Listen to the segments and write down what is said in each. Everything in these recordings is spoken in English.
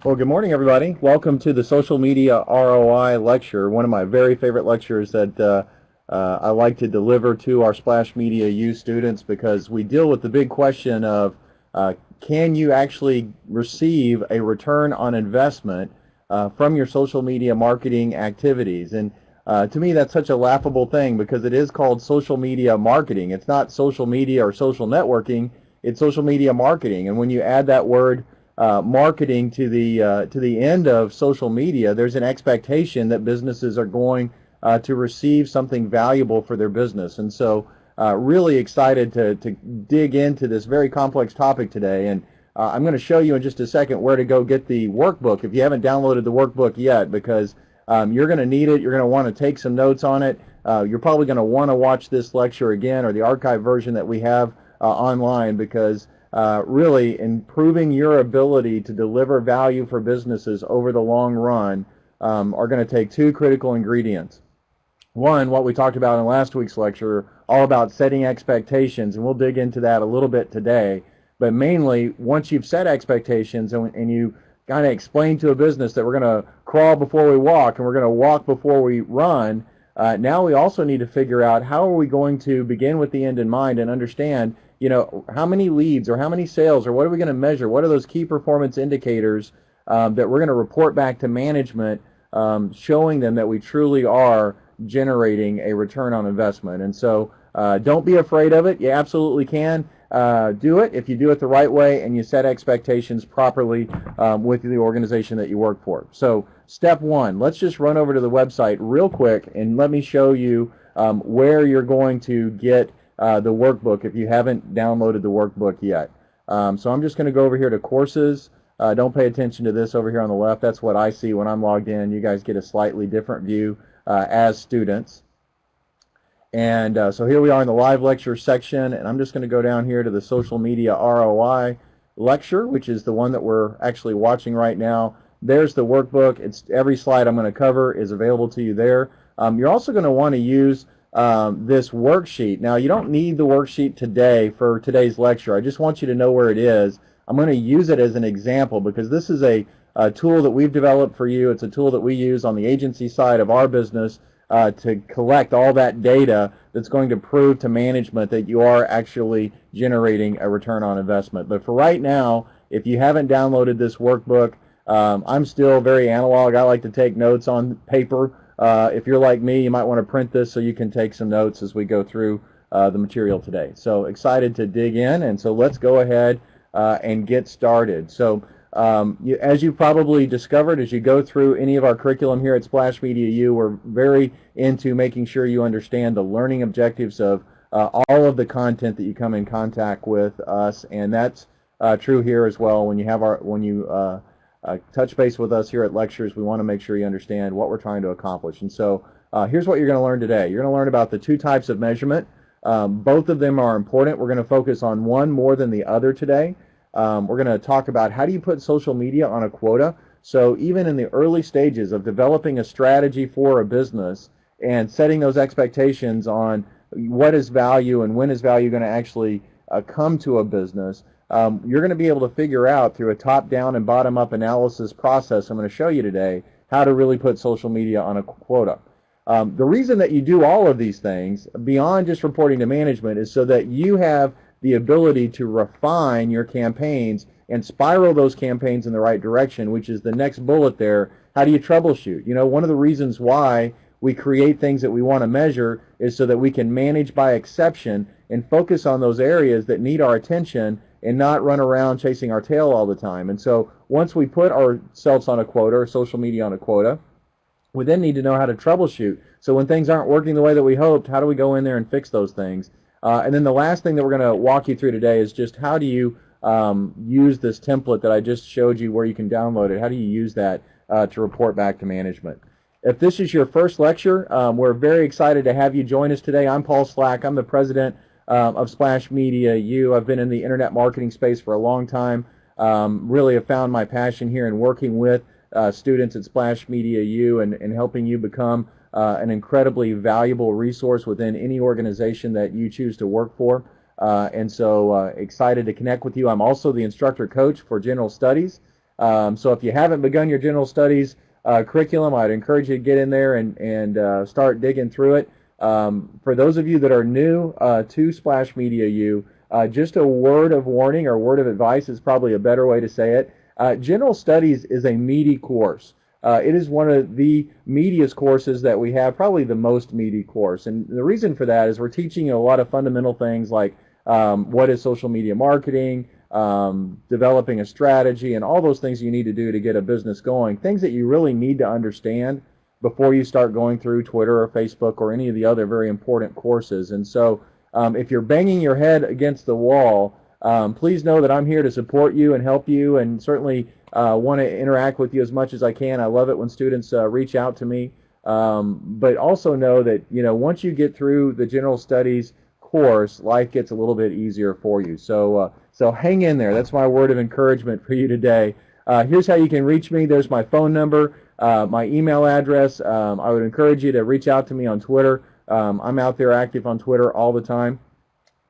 Well, good morning, everybody. Welcome to the Social Media ROI lecture, one of my very favorite lectures that I like to deliver to our Splash Media U students because we deal with the big question of can you actually receive a return on investment from your social media marketing activities? And to me, that's such a laughable thing because it is called social media marketing. It's not social media or social networking. It's social media marketing. And when you add that word marketing to the end of social media, there's an expectation that businesses are going to receive something valuable for their business. And so really excited to dig into this very complex topic today. And I'm going to show you in just a second where to go get the workbook if you haven't downloaded the workbook yet, because you're going to need it. You're going to want to take some notes on it. You're probably going to want to watch this lecture again or the archive version that we have online, because really improving your ability to deliver value for businesses over the long run are going to take two critical ingredients. One, what we talked about in last week's lecture, all about setting expectations, and we'll dig into that a little bit today. But mainly, once you've set expectations and you kind of explain to a business that we're going to crawl before we walk and we're going to walk before we run, now we also need to figure out how are we going to begin with the end in mind and understand, how many leads or how many sales or what are we going to measure? What are those key performance indicators that we're going to report back to management, showing them that we truly are generating a return on investment? And so don't be afraid of it. You absolutely can do it if you do it the right way and you set expectations properly with the organization that you work for. So step one, let's just run over to the website real quick and let me show you where you're going to get the workbook if you haven't downloaded the workbook yet. So I'm just going to go over here to courses. Don't pay attention to this over here on the left. That's what I see when I'm logged in. You guys get a slightly different view as students. And so here we are in the live lecture section, and I'm just going to go down here to the social media ROI lecture, which is the one that we're actually watching right now. There's the workbook. It's every slide I'm going to cover is available to you there. You're also going to want to use this worksheet. Now, you don't need the worksheet today for today's lecture. I just want you to know where it is. I'm going to use it as an example because this is a tool that we've developed for you. It's a tool that we use on the agency side of our business to collect all that data that's going to prove to management that you are actually generating a return on investment. But for right now, if you haven't downloaded this workbook, I'm still very analog. I like to take notes on paper. If you're like me, you might want to print this so you can take some notes as we go through the material today. So excited to dig in, and so let's go ahead and get started. So as you probably discovered as you go through any of our curriculum here at Splash Media U, we're very into making sure you understand the learning objectives of all of the content that you come in contact with us, and that's true here as well. When you touch base with us here at lectures, we want to make sure you understand what we're trying to accomplish. And so here's what you're going to learn today. You're going to learn about the two types of measurement. Both of them are important. We're going to focus on one more than the other today. We're going to talk about how do you put social media on a quota. So even in the early stages of developing a strategy for a business and setting those expectations on what is value and when is value going to actually come to a business, you're going to be able to figure out through a top-down and bottom-up analysis process I'm going to show you today how to really put social media on a quota. The reason that you do all of these things beyond just reporting to management is so that you have the ability to refine your campaigns and spiral those campaigns in the right direction, which is the next bullet there. How do you troubleshoot? One of the reasons why we create things that we want to measure is so that we can manage by exception and focus on those areas that need our attention and not run around chasing our tail all the time. And so once we put ourselves on a quota, or social media on a quota, we then need to know how to troubleshoot. So when things aren't working the way that we hoped, how do we go in there and fix those things? And then the last thing that we're going to walk you through today is just how do you use this template that I just showed you where you can download it. How do you use that to report back to management? If this is your first lecture, we're very excited to have you join us today. I'm Paul Slack. I'm the president of Splash Media U. I've been in the internet marketing space for a long time. Really have found my passion here in working with students at Splash Media U and helping you become an incredibly valuable resource within any organization that you choose to work for. And so excited to connect with you. I'm also the instructor coach for general studies. So if you haven't begun your general studies curriculum, I'd encourage you to get in there and start digging through it. For those of you that are new to Splash Media U, just a word of warning or word of advice is probably a better way to say it. General Studies is a meaty course. It is one of the meatiest courses that we have, probably the most meaty course. And the reason for that is we're teaching you a lot of fundamental things like what is social media marketing, developing a strategy, and all those things you need to do to get a business going, things that you really need to understand before you start going through Twitter or Facebook or any of the other very important courses. And so if you're banging your head against the wall, please know that I'm here to support you and help you, and certainly want to interact with you as much as I can. I love it when students reach out to me, but also know that once you get through the general studies course, life gets a little bit easier for you. So hang in there. That's my word of encouragement for you today. Here's how you can reach me. There's my phone number, my email address. I would encourage you to reach out to me on Twitter. I'm out there active on Twitter all the time.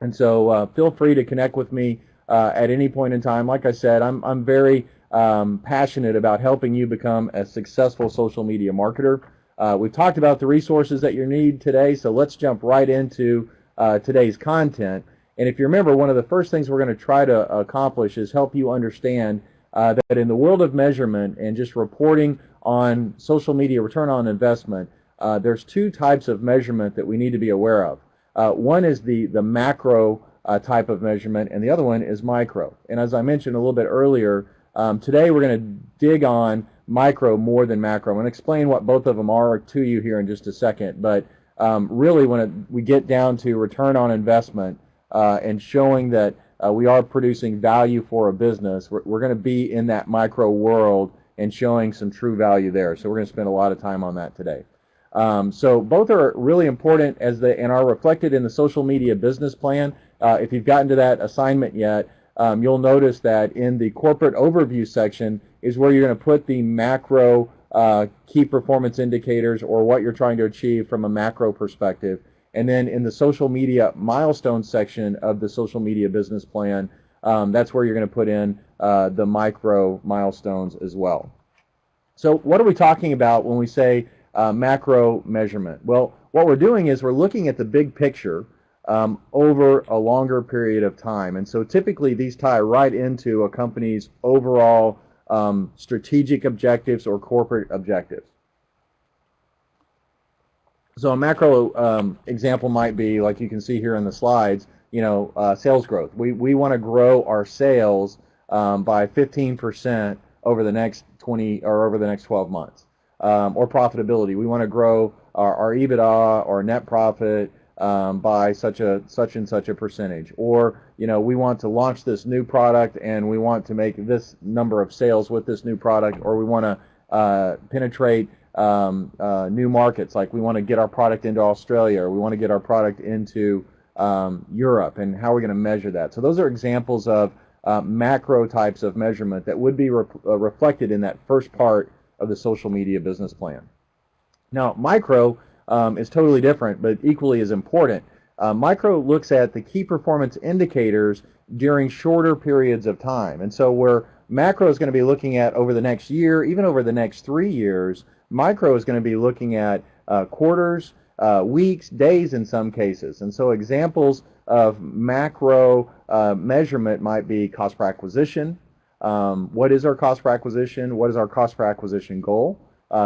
And so feel free to connect with me at any point in time. Like I said, I'm very passionate about helping you become a successful social media marketer. We've talked about the resources that you need today, so let's jump right into today's content. And if you remember, one of the first things we're going to try to accomplish is help you understand that in the world of measurement and just reporting on social media return on investment, there's two types of measurement that we need to be aware of. One is the macro type of measurement, and the other one is micro. And as I mentioned a little bit earlier, today we're going to dig on micro more than macro. I'm going to explain what both of them are to you here in just a second. But really, when we get down to return on investment and showing that we are producing value for a business, we're going to be in that micro world and showing some true value there. So we're going to spend a lot of time on that today. So both are really important and are reflected in the social media business plan. If you've gotten to that assignment yet, you'll notice that in the corporate overview section is where you're going to put the macro key performance indicators, or what you're trying to achieve from a macro perspective. And then in the social media milestones section of the social media business plan, that's where you're going to put in the micro milestones as well. So what are we talking about when we say macro measurement? Well, what we're doing is we're looking at the big picture over a longer period of time. And so typically these tie right into a company's overall strategic objectives or corporate objectives. So a macro example might be, like you can see here in the slides, sales growth. We want to grow our sales by 15% over the next 12 months. Or profitability. We want to grow our EBITDA or net profit by such and such a percentage. Or we want to launch this new product and we want to make this number of sales with this new product. Or we want to penetrate new markets, like we want to get our product into Australia, or we want to get our product into Europe, and how are we going to measure that? So those are examples of macro types of measurement that would be reflected in that first part of the social media business plan. Now, micro is totally different, but equally as important. Micro looks at the key performance indicators during shorter periods of time. And so where macro is going to be looking at over the next year, even over the next 3 years, micro is going to be looking at quarters, weeks, days in some cases. And so examples of macro measurement might be cost per acquisition. What is our cost per acquisition? What is our cost per acquisition goal?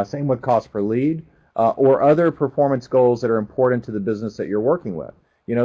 Same with cost per lead, or other performance goals that are important to the business that you're working with.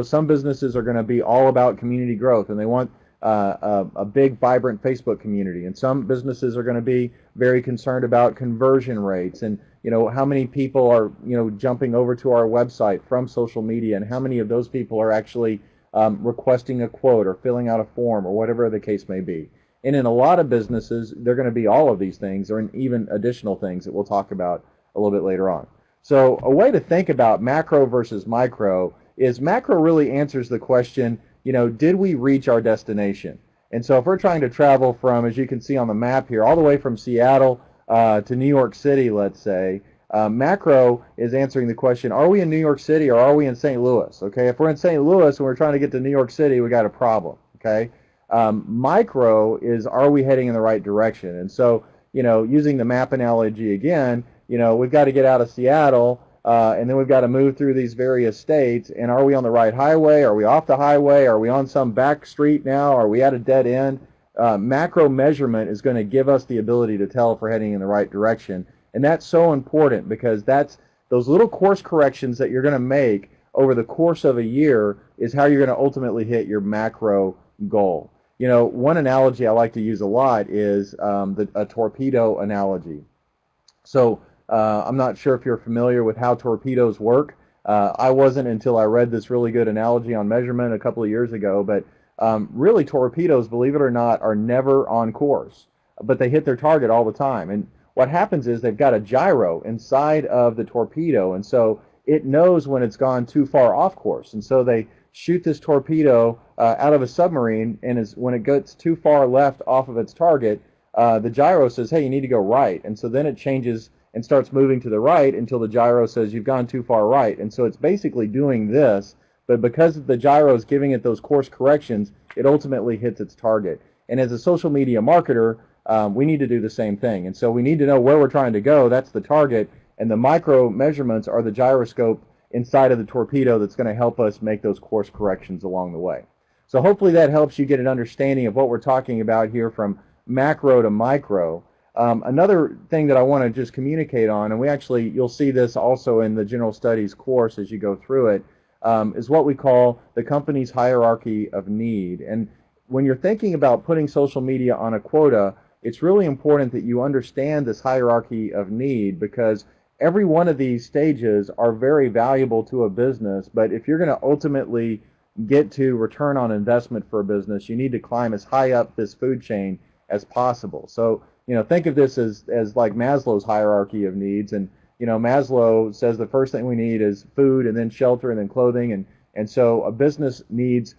Some businesses are going to be all about community growth, and they want a big, vibrant Facebook community. And some businesses are going to be very concerned about conversion rates and how many people are jumping over to our website from social media, and how many of those people are actually requesting a quote or filling out a form or whatever the case may be. And in a lot of businesses, they're going to be all of these things, or even additional things that we'll talk about a little bit later on. So a way to think about macro versus micro is macro really answers the question, did we reach our destination? And so if we're trying to travel from, as you can see on the map here, all the way from Seattle to New York City, let's say, macro is answering the question, are we in New York City or are we in St. Louis? Okay, if we're in St. Louis and we're trying to get to New York City, we got a problem. Okay. Micro is, are we heading in the right direction? And so, using the map analogy again, we've got to get out of Seattle, and then we've got to move through these various states, and are we on the right highway? Are we off the highway? Are we on some back street now? Are we at a dead end? Macro measurement is going to give us the ability to tell if we're heading in the right direction. And that's so important, because that's those little course corrections that you're going to make over the course of a year is how you're going to ultimately hit your macro goal. One analogy I like to use a lot is a torpedo analogy. So I'm not sure if you're familiar with how torpedoes work. I wasn't until I read this really good analogy on measurement a couple of years ago, but really torpedoes, believe it or not, are never on course, but they hit their target all the time. And what happens is they've got a gyro inside of the torpedo, and so it knows when it's gone too far off course. And so they shoot this torpedo out of a submarine, and when it gets too far left off of its target, the gyro says, hey, you need to go right. And so then it changes and starts moving to the right until the gyro says you've gone too far right. And so it's basically doing this, but because the gyro is giving it those course corrections, it ultimately hits its target. And as a social media marketer, we need to do the same thing. And so we need to know where we're trying to go. That's the target. And the micro measurements are the gyroscope inside of the torpedo that's going to help us make those course corrections along the way. So hopefully that helps you get an understanding of what we're talking about here from macro to micro. Another thing that I want to just communicate on, and you'll see this also in the general studies course as you go through it, is what we call the company's hierarchy of need. And when you're thinking about putting social media on a quota, it's really important that you understand this hierarchy of need, because every one of these stages are very valuable to a business. But if you're going to ultimately get to return on investment for a business, you need to climb as high up this food chain as possible. So, think of this as like Maslow's hierarchy of needs. And, Maslow says the first thing we need is food, and then shelter, and then clothing. And so a business needs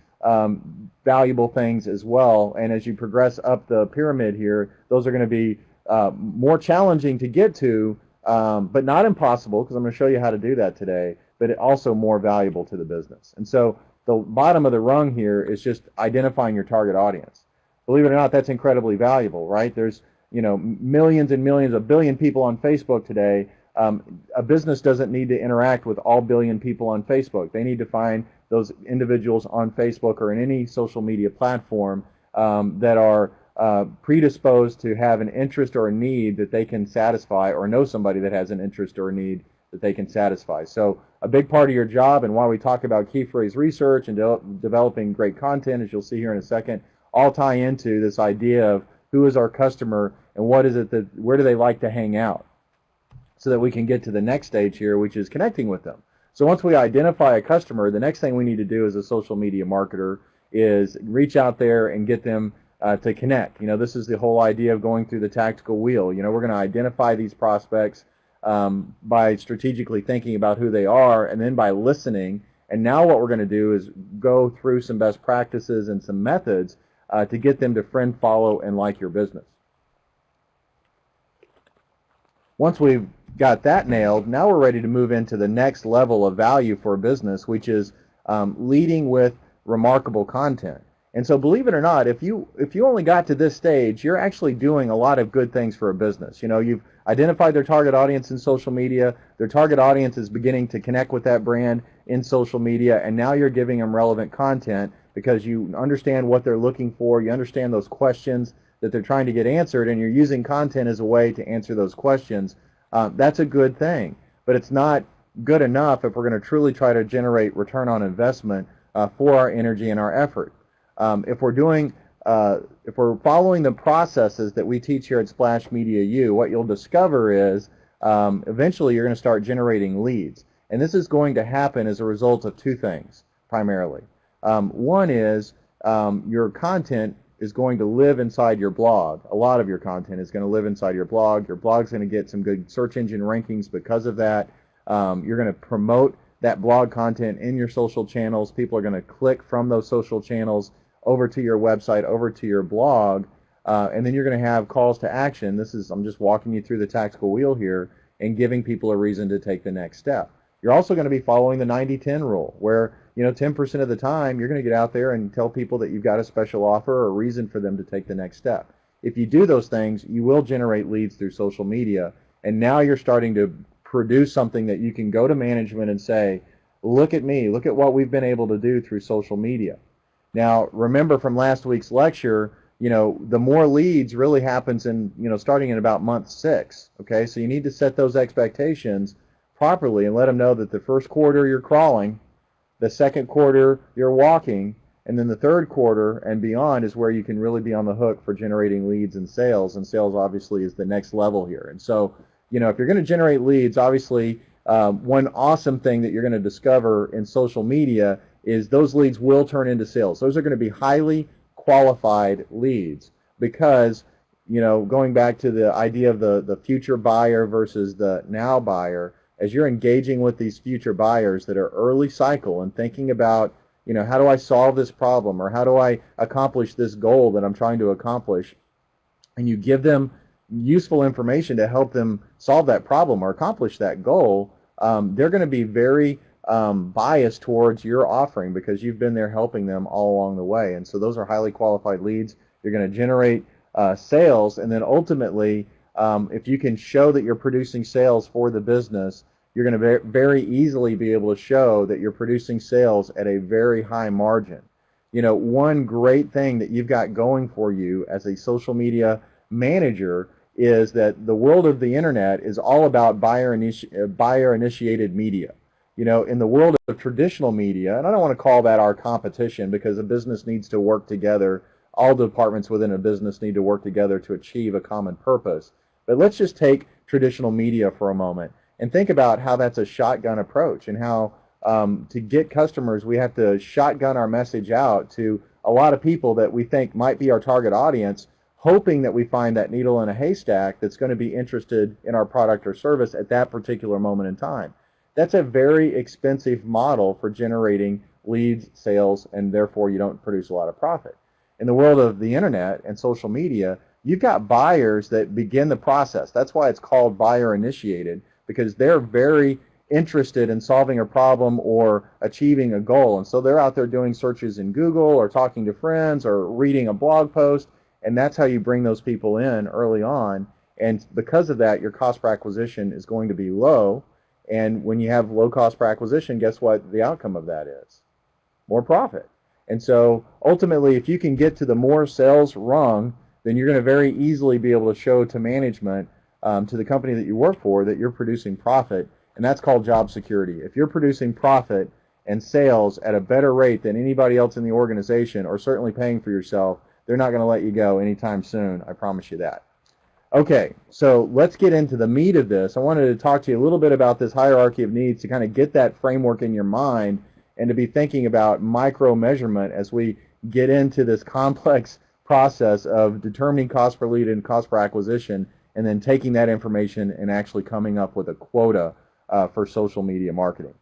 valuable things as well. And as you progress up the pyramid here, those are going to be more challenging to get to, but not impossible, because I'm going to show you how to do that today, but also more valuable to the business. And so the bottom of the rung here is just identifying your target audience. Believe it or not, that's incredibly valuable, right? There's millions and millions, a billion people on Facebook today. A business doesn't need to interact with all billion people on Facebook. They need to find those individuals on Facebook or in any social media platform that are predisposed to have an interest or a need that they can satisfy, or know somebody that has an interest or a need that they can satisfy. So a big part of your job, and why we talk about key phrase research and developing great content, as you'll see here in a second, all tie into this idea of who is our customer and what is it where do they like to hang out, so that we can get to the next stage here, which is connecting with them. So once we identify a customer, the next thing we need to do as a social media marketer is reach out there and get them to connect. This is the whole idea of going through the tactical wheel. We're going to identify these prospects by strategically thinking about who they are, and then by listening. And now what we're going to do is go through some best practices and some methods to get them to friend, follow, and like your business. Once we've got that nailed, now we're ready to move into the next level of value for a business, which is leading with remarkable content. And so, believe it or not, if you only got to this stage, you're actually doing a lot of good things for a business. You've identified their target audience in social media. Their target audience is beginning to connect with that brand in social media, and now you're giving them relevant content because you understand what they're looking for. You understand those questions that they're trying to get answered, and you're using content as a way to answer those questions. That's a good thing, but it's not good enough if we're going to truly try to generate return on investment for our energy and our effort. If we're following the processes that we teach here at Splash Media U, what you'll discover is eventually you're going to start generating leads. And this is going to happen as a result of two things, primarily. One is your content is going to live inside your blog. A lot of your content is going to live inside your blog. Your blog's going to get some good search engine rankings because of that. You're going to promote that blog content in your social channels. People are going to click from those social channels over to your website, over to your blog, and then you're going to have calls to action. I'm just walking you through the tactical wheel here and giving people a reason to take the next step. You're also going to be following the 90-10 rule, where 10% of the time, you're going to get out there and tell people that you've got a special offer or a reason for them to take the next step. If you do those things, you will generate leads through social media, and now you're starting to produce something that you can go to management and say, look at me, look at what we've been able to do through social media. Now, remember from last week's lecture, the more leads really happens in, starting in about month 6, okay? So you need to set those expectations properly and let them know that the first quarter you're crawling, the second quarter you're walking, and then the third quarter and beyond is where you can really be on the hook for generating leads and sales obviously is the next level here. And so, if you're going to generate leads, obviously one awesome thing that you're going to discover in social media is those leads will turn into sales. Those are going to be highly qualified leads because, going back to the idea of the future buyer versus the now buyer, as you're engaging with these future buyers that are early cycle and thinking about, how do I solve this problem or how do I accomplish this goal that I'm trying to accomplish, and you give them useful information to help them solve that problem or accomplish that goal, they're going to be very biased towards your offering because you've been there helping them all along the way. And so those are highly qualified leads. You're going to generate sales, and then ultimately, if you can show that you're producing sales for the business, you're going to very easily be able to show that you're producing sales at a very high margin. One great thing that you've got going for you as a social media manager is that the world of the internet is all about buyer-initiated media. In the world of traditional media, and I don't want to call that our competition because a business needs to work together. All departments within a business need to work together to achieve a common purpose. But let's just take traditional media for a moment and think about how that's a shotgun approach and how to get customers, we have to shotgun our message out to a lot of people that we think might be our target audience, hoping that we find that needle in a haystack that's going to be interested in our product or service at that particular moment in time. That's a very expensive model for generating leads, sales, and therefore you don't produce a lot of profit. In the world of the internet and social media, you've got buyers that begin the process. That's why it's called buyer initiated, because they're very interested in solving a problem or achieving a goal. And so they're out there doing searches in Google or talking to friends or reading a blog post, and that's how you bring those people in early on. And because of that, your cost per acquisition is going to be low. And when you have low cost per acquisition, guess what the outcome of that is? More profit. And so ultimately, if you can get to the more sales rung, then you're going to very easily be able to show to management, to the company that you work for, that you're producing profit, and that's called job security. If you're producing profit and sales at a better rate than anybody else in the organization, or certainly paying for yourself, they're not going to let you go anytime soon. I promise you that. Okay, so let's get into the meat of this. I wanted to talk to you a little bit about this hierarchy of needs to kind of get that framework in your mind and to be thinking about micro measurement as we get into this complex process of determining cost per lead and cost per acquisition, and then taking that information and actually coming up with a quota for social media marketing.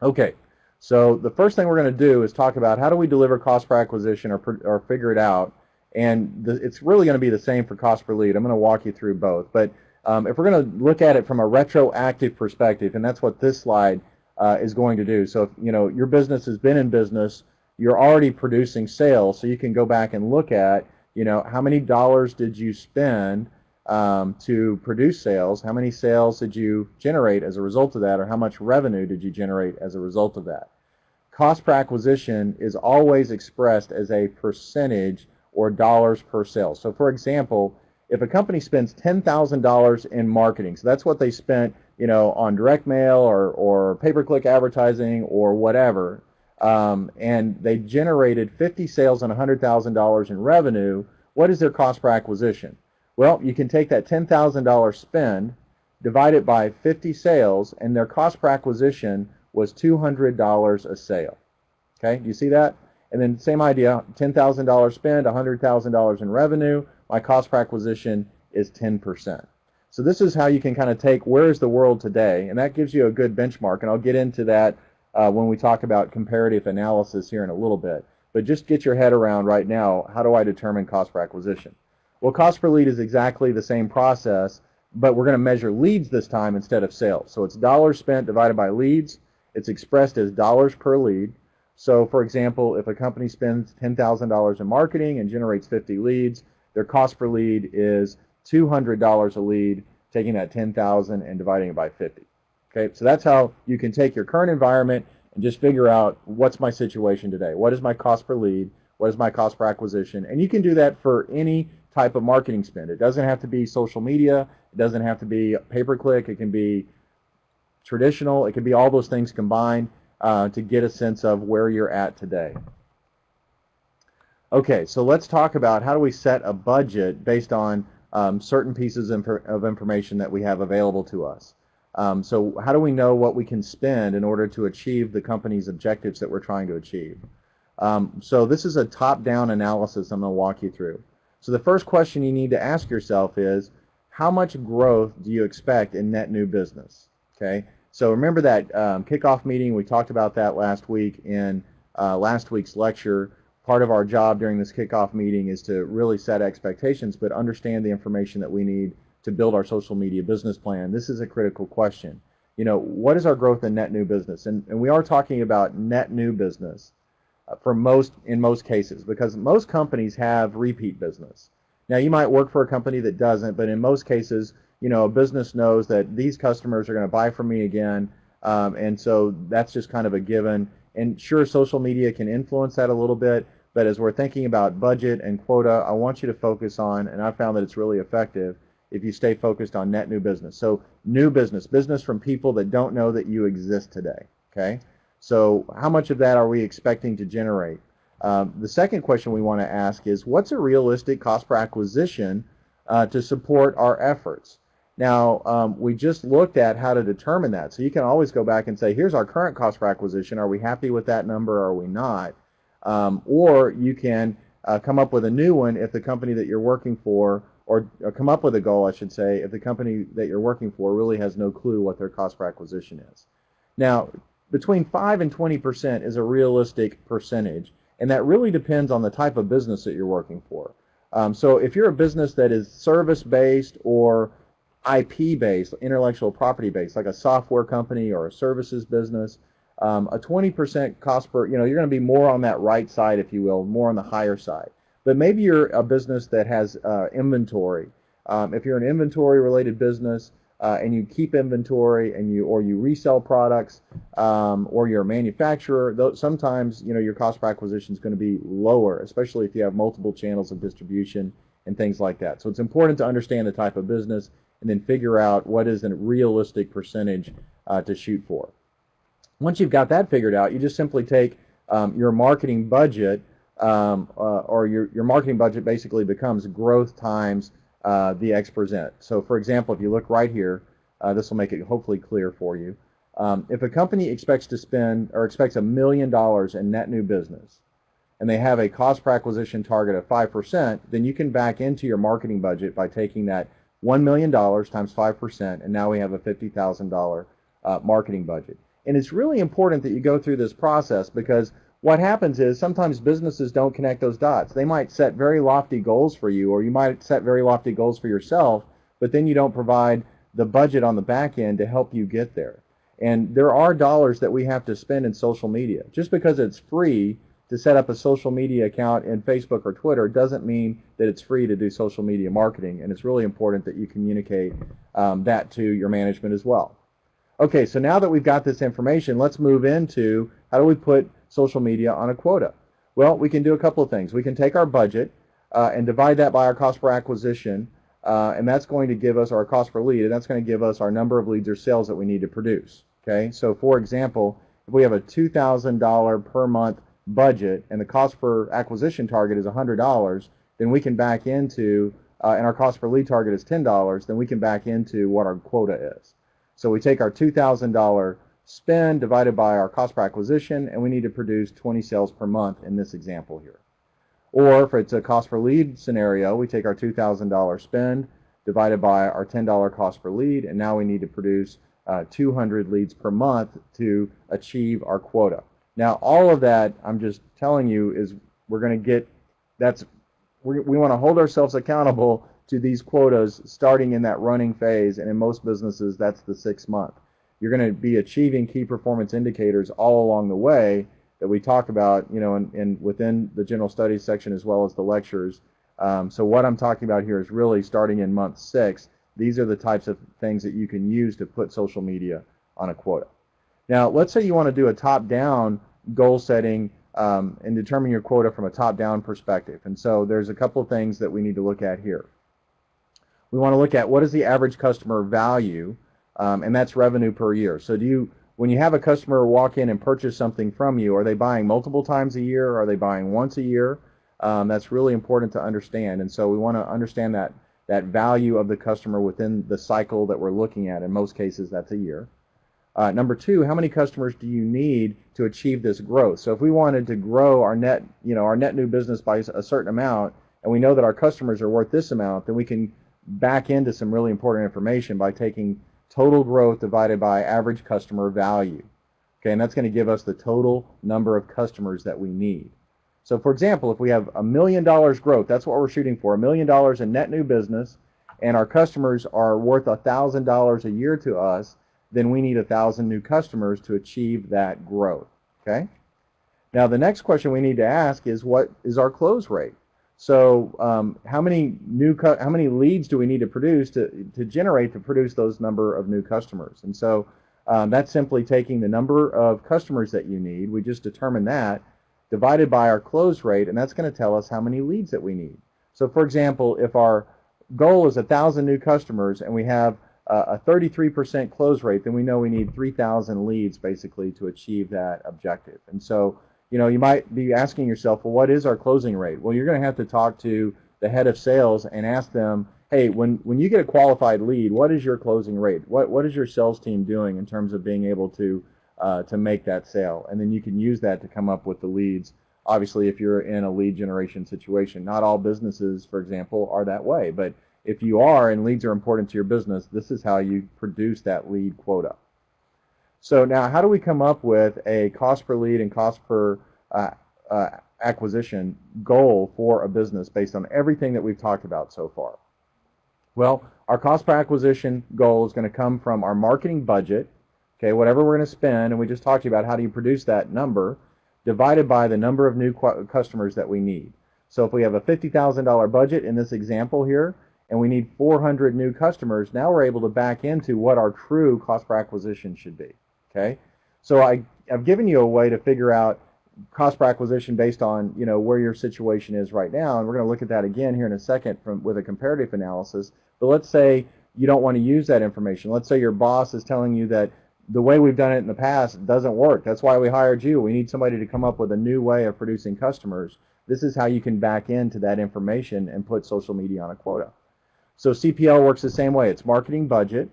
Okay, so the first thing we're going to do is talk about how do we deliver cost per acquisition or figure it out. And it's really going to be the same for cost per lead. I'm going to walk you through both. But if we're going to look at it from a retroactive perspective, and that's what this slide is going to do. So if your business has been in business, you're already producing sales, so you can go back and look at how many dollars did you spend to produce sales, how many sales did you generate as a result of that, or how much revenue did you generate as a result of that. Cost per acquisition is always expressed as a percentage or dollars per sale. So for example, if a company spends $10,000 in marketing, so that's what they spent on direct mail or pay-per-click advertising or whatever, and they generated 50 sales and $100,000 in revenue, what is their cost per acquisition? Well, you can take that $10,000 spend, divide it by 50 sales, and their cost per acquisition was $200 a sale. Okay, do you see that? And then same idea, $10,000 spend, $100,000 in revenue, my cost per acquisition is 10%. So this is how you can kind of take where's the world today, and that gives you a good benchmark, and I'll get into that when we talk about comparative analysis here in a little bit. But just get your head around right now, how do I determine cost per acquisition? Well, cost per lead is exactly the same process, but we're going to measure leads this time instead of sales. So it's dollars spent divided by leads. It's expressed as dollars per lead. So for example, if a company spends $10,000 in marketing and generates 50 leads, their cost per lead is $200 a lead, taking that 10,000 and dividing it by 50. Okay, so that's how you can take your current environment and just figure out, what's my situation today? What is my cost per lead? What is my cost per acquisition? And you can do that for any type of marketing spend. It doesn't have to be social media. It doesn't have to be pay-per-click. It can be traditional. It can be all those things combined to get a sense of where you're at today. Okay, so let's talk about how do we set a budget based on certain pieces of information that we have available to us. So how do we know what we can spend in order to achieve the company's objectives that we're trying to achieve? So this is a top-down analysis I'm going to walk you through. So the first question you need to ask yourself is, how much growth do you expect in net new business? Okay, so remember that kickoff meeting, we talked about that last week in last week's lecture. Part of our job during this kickoff meeting is to really set expectations, but understand the information that we need to build our social media business plan. This is a critical question. You know, what is our growth in net new business? And we are talking about net new business in most cases, because most companies have repeat business. Now, you might work for a company that doesn't, but in most cases, you know, a business knows that these customers are going to buy from me again, and so that's just kind of a given. And sure, social media can influence that a little bit, but as we're thinking about budget and quota, I want you to focus on, and I found that it's really effective if you stay focused on net new business. So new business from people that don't know that you exist today, okay? So how much of that are we expecting to generate? The second question we want to ask is, what's a realistic cost per acquisition to support our efforts? Now, we just looked at how to determine that. So you can always go back and say, here's our current cost per acquisition. Are we happy with that number or are we not? Or you can come up with a new one if the company that you're working for, or come up with a goal, I should say, if the company that you're working for really has no clue what their cost per acquisition is. Now, between 5 and 20% is a realistic percentage, and that really depends on the type of business that you're working for. So if you're a business that is service-based or IP-based, intellectual property-based, like a software company or a services business, a 20% cost per, you know, you're going to be more on that right side, if you will, more on the higher side. But maybe you're a business that has inventory. If you're an inventory-related business and you keep inventory and you resell products, or you're a manufacturer, sometimes, you know, your cost per acquisition is going to be lower, especially if you have multiple channels of distribution and things like that. So it's important to understand the type of business and then figure out what is a realistic percentage to shoot for. Once you've got that figured out, you just simply take your marketing budget, or your marketing budget basically becomes growth times the X%. So for example, if you look right here, this will make it hopefully clear for you. If a company expects to spend or expects $1 million in net new business, and they have a cost per acquisition target of 5%, then you can back into your marketing budget by taking that $1 million times 5%, and now we have a $50,000 marketing budget. And it's really important that you go through this process, because what happens is sometimes businesses don't connect those dots. They might set very lofty goals for you, or you might set very lofty goals for yourself, but then you don't provide the budget on the back end to help you get there. And there are dollars that we have to spend in social media. Just because it's free to set up a social media account in Facebook or Twitter doesn't mean that it's free to do social media marketing, and it's really important that you communicate that to your management as well. Okay, so now that we've got this information, let's move into how do we put social media on a quota. Well, we can do a couple of things. We can take our budget and divide that by our cost per acquisition, and that's going to give us our cost per lead, and that's going to give us our number of leads or sales that we need to produce. Okay, so for example, if we have a $2,000 per month budget and the cost per acquisition target is $100, then we can back into, and our cost per lead target is $10, then we can back into what our quota is. So we take our $2,000 spend divided by our cost per acquisition, and we need to produce 20 sales per month in this example here. Or if it's a cost per lead scenario, we take our $2,000 spend divided by our $10 cost per lead, and now we need to produce 200 leads per month to achieve our quota. Now, all of that, I'm just telling you, is we're going to get, we want to hold ourselves accountable to these quotas starting in that running phase, and in most businesses, that's the 6th month. You're going to be achieving key performance indicators all along the way, that we talk about, in within the general studies section as well as the lectures. So what I'm talking about here is really starting in month 6. These are the types of things that you can use to put social media on a quota. Now, let's say you want to do a top-down goal setting and determine your quota from a top-down perspective. And so there's a couple of things that we need to look at here. We want to look at what is the average customer value, and that's revenue per year. So when you have a customer walk in and purchase something from you, are they buying multiple times a year? Or are they buying once a year? That's really important to understand. And so we want to understand that value of the customer within the cycle that we're looking at. In most cases, that's a year. Number 2, how many customers do you need to achieve this growth? So if we wanted to grow our net new business by a certain amount, and we know that our customers are worth this amount, then we can back into some really important information by taking total growth divided by average customer value. Okay, and that's going to give us the total number of customers that we need. So for example, if we have $1 million growth, that's what we're shooting for, $1 million in net new business, and our customers are worth $1,000 a year to us, then we need 1,000 new customers to achieve that growth. Okay. Now the next question we need to ask is, what is our close rate? So how many leads do we need to produce to produce those number of new customers? And so that's simply taking the number of customers that you need. We just determined that, divided by our close rate, and that's going to tell us how many leads that we need. So for example, if our goal is 1,000 new customers and we have a 33% close rate, then we know we need 3,000 leads basically to achieve that objective. And so, you might be asking yourself, well, what is our closing rate? Well, you're going to have to talk to the head of sales and ask them, hey, when you get a qualified lead, what is your closing rate? What is your sales team doing in terms of being able to make that sale? And then you can use that to come up with the leads. Obviously, if you're in a lead generation situation, not all businesses, for example, are that way. But if you are and leads are important to your business, this is how you produce that lead quota. So now, how do we come up with a cost per lead and cost per acquisition goal for a business based on everything that we've talked about so far? Well, our cost per acquisition goal is going to come from our marketing budget, okay, whatever we're going to spend, and we just talked about how do you produce that number, divided by the number of new customers that we need. So if we have a $50,000 budget in this example here, and we need 400 new customers, now we're able to back into what our true cost per acquisition should be. Okay, so I've given you a way to figure out cost per acquisition based on where your situation is right now, and we're going to look at that again here in a second with a comparative analysis. But let's say you don't want to use that information. Let's say your boss is telling you that the way we've done it in the past doesn't work. That's why we hired you. We need somebody to come up with a new way of producing customers. This is how you can back into that information and put social media on a quota. So CPL works the same way. It's marketing budget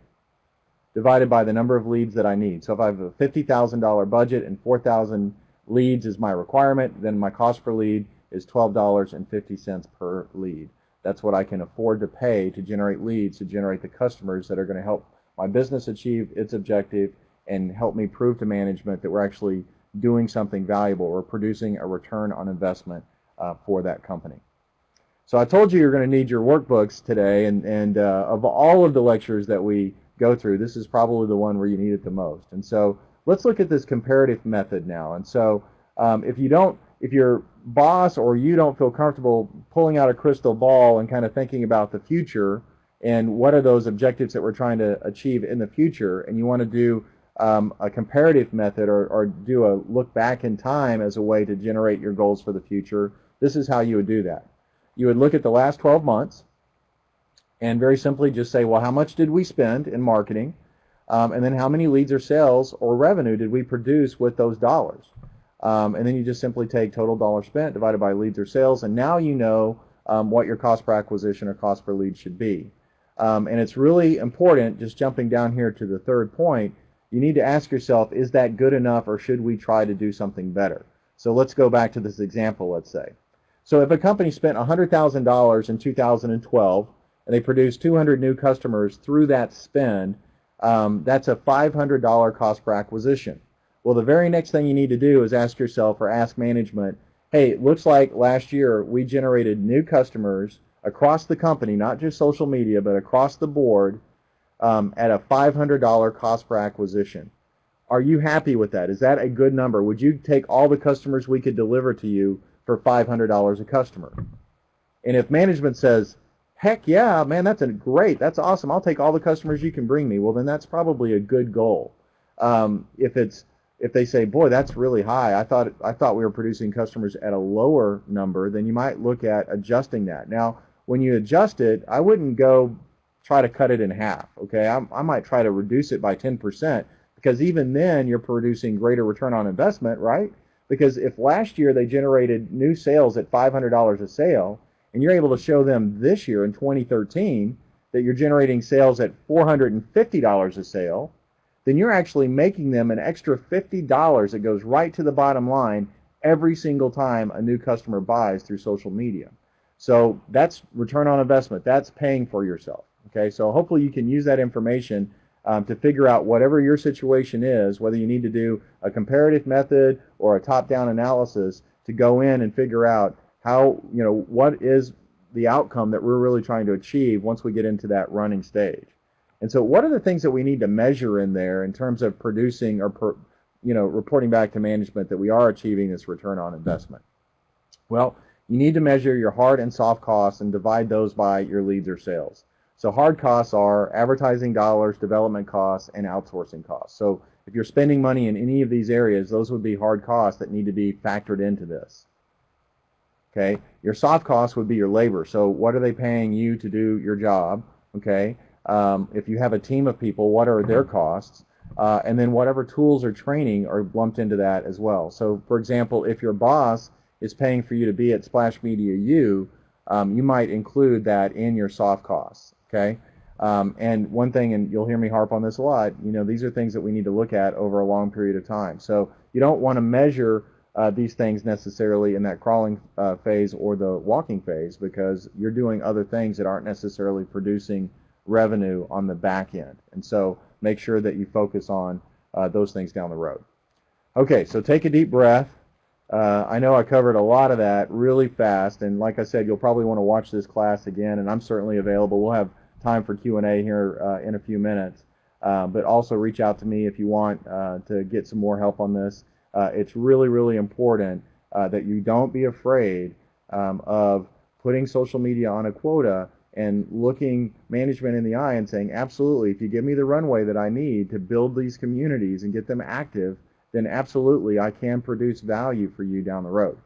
divided by the number of leads that I need. So if I have a $50,000 budget and 4,000 leads is my requirement, then my cost per lead is $12.50 per lead. That's what I can afford to pay to generate leads, to generate the customers that are going to help my business achieve its objective and help me prove to management that we're actually doing something valuable or producing a return on investment for that company. So I told you you're going to need your workbooks today, and of all of the lectures that we go through, this is probably the one where you need it the most. And so let's look at this comparative method now. And so if your boss or you don't feel comfortable pulling out a crystal ball and kind of thinking about the future and what are those objectives that we're trying to achieve in the future, and you want to do a comparative method or do a look back in time as a way to generate your goals for the future, this is how you would do that. You would look at the last 12 months and very simply just say, well, how much did we spend in marketing? And then how many leads or sales or revenue did we produce with those dollars? And then you just simply take total dollars spent divided by leads or sales, and now you know what your cost per acquisition or cost per lead should be. And it's really important, just jumping down here to the third point, you need to ask yourself, is that good enough or should we try to do something better? So let's go back to this example, let's say. So if a company spent $100,000 in 2012 and they produced 200 new customers through that spend, that's a $500 cost per acquisition. Well, the very next thing you need to do is ask yourself or ask management, hey, it looks like last year we generated new customers across the company, not just social media, but across the board at a $500 cost per acquisition. Are you happy with that? Is that a good number? Would you take all the customers we could deliver to you for $500 a customer? And if management says, heck yeah, man, that's awesome, I'll take all the customers you can bring me, well, then that's probably a good goal. If they say, boy, that's really high, I thought we were producing customers at a lower number, then you might look at adjusting that. Now, when you adjust it, I wouldn't go try to cut it in half, okay? I might try to reduce it by 10%, because even then you're producing greater return on investment, right? Because if last year they generated new sales at $500 a sale, and you're able to show them this year in 2013 that you're generating sales at $450 a sale, then you're actually making them an extra $50 that goes right to the bottom line every single time a new customer buys through social media. So that's return on investment. That's paying for yourself. Okay, so hopefully you can use that information to figure out whatever your situation is, whether you need to do a comparative method or a top-down analysis to go in and figure out how, what is the outcome that we're really trying to achieve once we get into that running stage. And so what are the things that we need to measure in there in terms of producing or reporting back to management that we are achieving this return on investment? Well, you need to measure your hard and soft costs and divide those by your leads or sales. So hard costs are advertising dollars, development costs, and outsourcing costs. So if you're spending money in any of these areas, those would be hard costs that need to be factored into this. Okay, your soft costs would be your labor. So what are they paying you to do your job? Okay, if you have a team of people, what are their costs? And then whatever tools or training are lumped into that as well. So for example, if your boss is paying for you to be at Splash Media U, you might include that in your soft costs. Okay, and one thing, and you'll hear me harp on this a lot, these are things that we need to look at over a long period of time. So you don't want to measure these things necessarily in that crawling phase or the walking phase, because you're doing other things that aren't necessarily producing revenue on the back end. And so make sure that you focus on those things down the road. Okay, so take a deep breath. I know I covered a lot of that really fast, and like I said, you'll probably want to watch this class again, and I'm certainly available. We'll have time for Q&A here in a few minutes, but also reach out to me if you want to get some more help on this. It's really, really important that you don't be afraid of putting social media on a quota and looking management in the eye and saying, absolutely, if you give me the runway that I need to build these communities and get them active, then absolutely I can produce value for you down the road.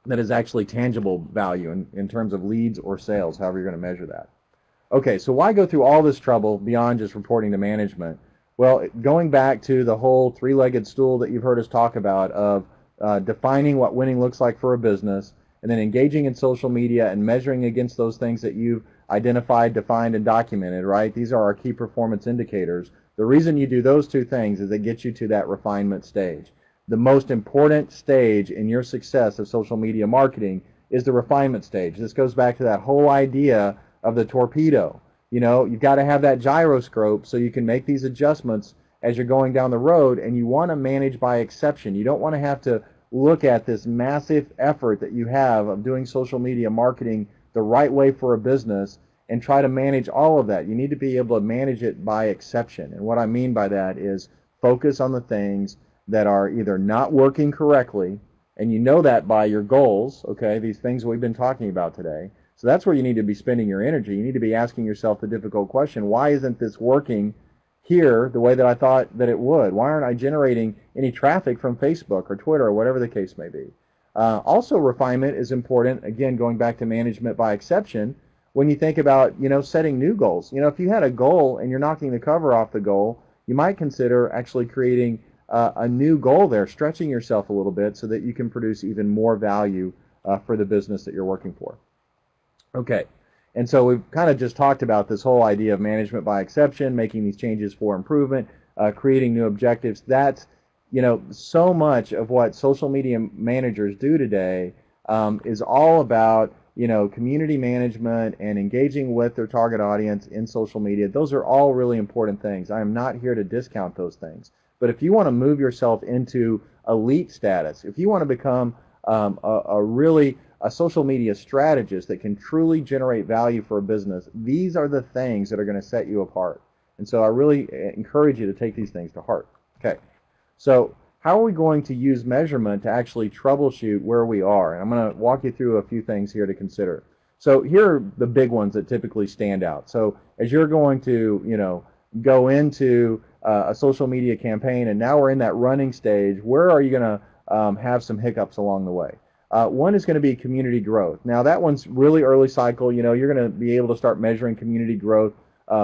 That is actually tangible value in terms of leads or sales, however you're going to measure that. Okay, so why go through all this trouble beyond just reporting to management? Well, going back to the whole three-legged stool that you've heard us talk about of defining what winning looks like for a business, and then engaging in social media and measuring against those things that you've identified, defined, and documented, right? These are our key performance indicators. The reason you do those two things is it gets you to that refinement stage. The most important stage in your success of social media marketing is the refinement stage. This goes back to that whole idea of the torpedo. You've got to have that gyroscope so you can make these adjustments as you're going down the road, and you want to manage by exception. You don't want to have to look at this massive effort that you have of doing social media marketing the right way for a business and try to manage all of that. You need to be able to manage it by exception. And what I mean by that is focus on the things that are either not working correctly, and you know that by your goals, okay, these things we've been talking about today. So that's where you need to be spending your energy. You need to be asking yourself the difficult question, why isn't this working here the way that I thought that it would? Why aren't I generating any traffic from Facebook or Twitter or whatever the case may be? Also, refinement is important, again, going back to management by exception, when you think about, setting new goals. If you had a goal and you're knocking the cover off the goal, you might consider actually creating a new goal there, stretching yourself a little bit so that you can produce even more value for the business that you're working for. Okay, and so we've kind of just talked about this whole idea of management by exception, making these changes for improvement, creating new objectives. That's, so much of what social media managers do today is all about, community management and engaging with their target audience in social media. Those are all really important things. I am not here to discount those things. But if you want to move yourself into elite status, if you want to become a social media strategist that can truly generate value for a business, these are the things that are going to set you apart. And so I really encourage you to take these things to heart. Okay, so how are we going to use measurement to actually troubleshoot where we are? And I'm going to walk you through a few things here to consider. So here are the big ones that typically stand out. So as you're going to, go into a social media campaign, and now we're in that running stage, where are you going to have some hiccups along the way? One is going to be community growth. Now that one's really early cycle. You're going to be able to start measuring community growth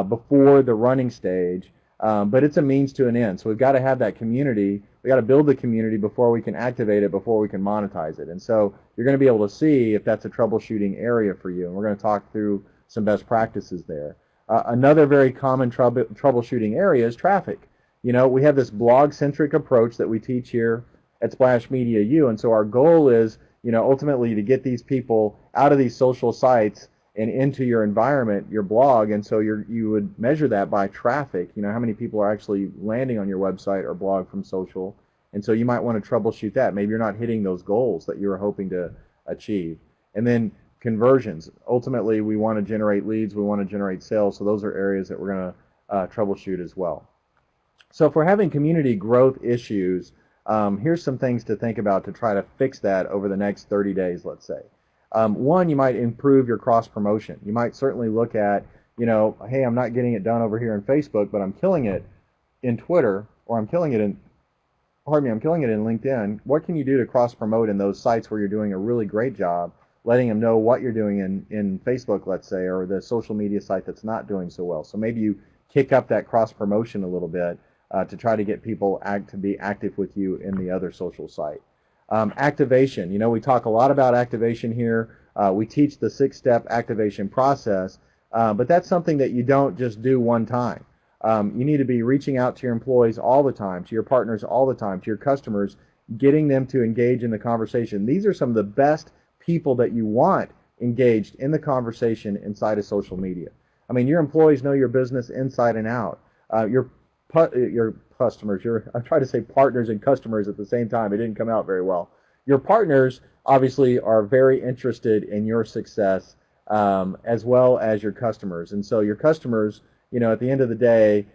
before the running stage, but it's a means to an end. So we've got to have that community. We've got to build the community before we can activate it, before we can monetize it. And so you're going to be able to see if that's a troubleshooting area for you. And we're going to talk through some best practices there. Another very common troubleshooting area is traffic. We have this blog-centric approach that we teach here at Splash Media U, and so our goal is, ultimately to get these people out of these social sites and into your environment, your blog, and so you would measure that by traffic. How many people are actually landing on your website or blog from social, and so you might want to troubleshoot that. Maybe you're not hitting those goals that you were hoping to achieve. And then conversions. Ultimately, we want to generate leads, we want to generate sales, so those are areas that we're going to troubleshoot as well. So if we're having community growth issues, here's some things to think about to try to fix that over the next 30 days, let's say. One, you might improve your cross-promotion. You might certainly look at, hey, I'm not getting it done over here in Facebook, but I'm killing it in Twitter, or I'm killing it in LinkedIn. What can you do to cross-promote in those sites where you're doing a really great job, letting them know what you're doing in Facebook, let's say, or the social media site that's not doing so well? So maybe you kick up that cross-promotion a little bit to try to get people to be active with you in the other social site. Activation. We talk a lot about activation here. We teach the 6-step activation process, but that's something that you don't just do one time. You need to be reaching out to your employees all the time, to your partners all the time, to your customers, getting them to engage in the conversation. These are some of the best people that you want engaged in the conversation inside of social media. I mean, your employees know your business inside and out. Your customers, I try to say partners and customers at the same time. It didn't come out very well. Your partners obviously are very interested in your success, as well as your customers. And so your customers, at the end of the day,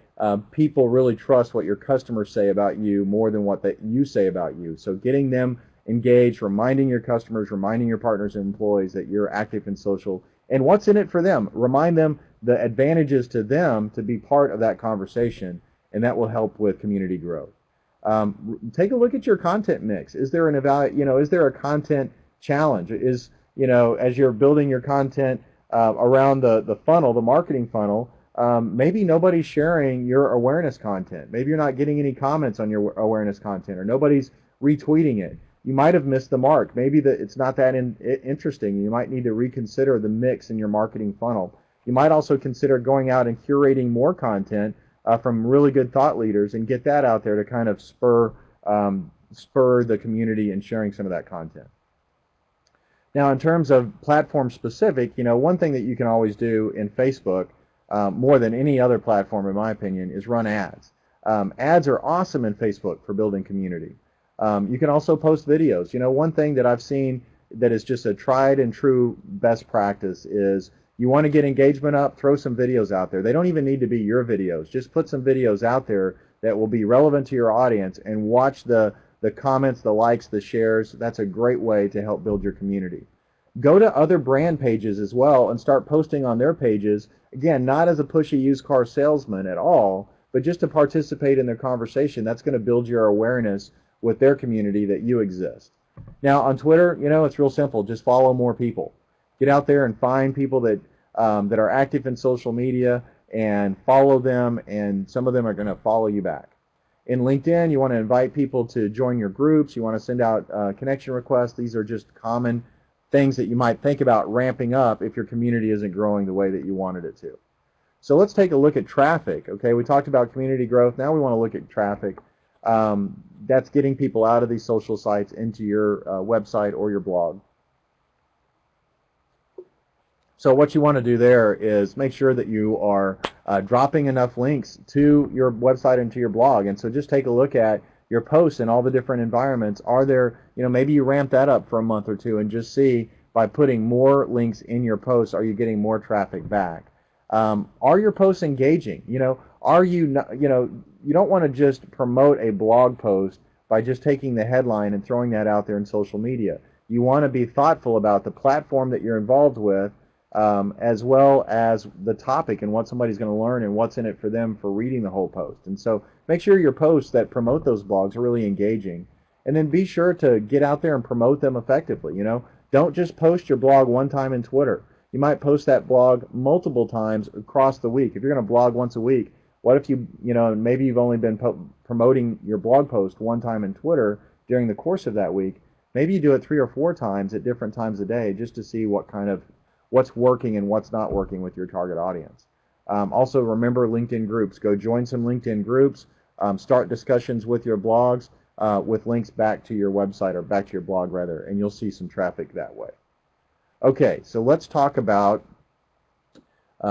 people really trust what your customers say about you more than what you say about you. So getting them engaged, reminding your customers, reminding your partners and employees that you're active in social and what's in it for them. Remind them the advantages to them to be part of that conversation, and that will help with community growth. Take a look at your content mix. Is there is there a content challenge? As you're building your content around the funnel, the marketing funnel, maybe nobody's sharing your awareness content. Maybe you're not getting any comments on your awareness content, or nobody's retweeting it. You might have missed the mark. Maybe it's not that interesting. You might need to reconsider the mix in your marketing funnel. You might also consider going out and curating more content from really good thought leaders and get that out there to kind of spur the community and sharing some of that content. Now, in terms of platform specific, one thing that you can always do in Facebook, more than any other platform in my opinion, is run ads. Ads are awesome in Facebook for building community. You can also post videos. One thing that I've seen that is just a tried and true best practice is you want to get engagement up, throw some videos out there. They don't even need to be your videos. Just put some videos out there that will be relevant to your audience, and watch the comments, the likes, the shares. That's a great way to help build your community. Go to other brand pages as well and start posting on their pages. Again, not as a pushy used car salesman at all, but just to participate in their conversation. That's going to build your awareness with their community that you exist. Now on Twitter, it's real simple. Just follow more people. Get out there and find people that are active in social media and follow them, and some of them are going to follow you back. In LinkedIn, you want to invite people to join your groups. You want to send out connection requests. These are just common things that you might think about ramping up if your community isn't growing the way that you wanted it to. So let's take a look at traffic. Okay, we talked about community growth. Now we want to look at traffic. That's getting people out of these social sites into your website or your blog. So what you want to do there is make sure that you are dropping enough links to your website and to your blog. And so just take a look at your posts in all the different environments. Are there, maybe you ramp that up for a month or two and just see, by putting more links in your posts, are you getting more traffic back? Are your posts engaging? Are you not, you don't want to just promote a blog post by just taking the headline and throwing that out there in social media. You want to be thoughtful about the platform that you're involved with, as well as the topic and what somebody's going to learn and what's in it for them for reading the whole post. And so make sure your posts that promote those blogs are really engaging. And then be sure to get out there and promote them effectively. Don't just post your blog one time in Twitter. You might post that blog multiple times across the week. If you're going to blog once a week, what if maybe you've only been promoting your blog post one time in Twitter during the course of that week. Maybe you do it 3 or 4 times at different times a day just to see what's working and what's not working with your target audience. Also, remember LinkedIn groups. Go join some LinkedIn groups. Start discussions with your blogs with links back to your website, or back to your blog rather, and you'll see some traffic that way. Okay, so let's talk about,